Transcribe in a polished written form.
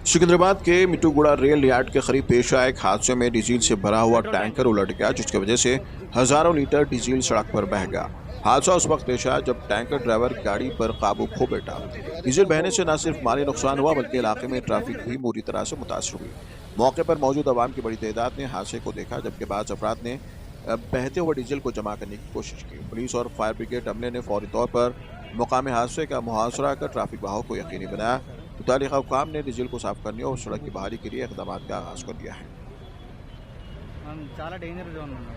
सिकंदराबाद के मिट्टूगुड़ा rail yard के करीब पेश आए एक हादसे में डीजल से भरा हुआ टैंकर उलट गया, जिसकी वजह से हजारों लीटर डीजल सड़क पर बह गया। हादसा उस वक्त पेश आया जब टैंकर ड्राइवर गाड़ी पर काबू खो बैठा। डीजल बहने से न सिर्फ माली नुकसान हुआ बल्कि इलाके में ट्रैफिक भी बुरी तरह से मुतासर हुई। मौके पर मौजूद आवाम की बड़ी तादाद ने हादसे को देखा, जबकि बाज़ अफराद ने बहते हुए डीजल को जमा करने की कोशिश की। पुलिस और फायर ब्रिगेड अमले ने फौरी तौर पर मुकामी हादसे का मुहासरा कर ट्रैफिक बहाव को यकीनी बनाया। मुतालिका हुकाम ने डीजल को साफ करने और सड़क की बहाली के लिए इकदाम का आगाज कर दिया है। చాలా డేంజర్ జోన్ ఉన్నాం.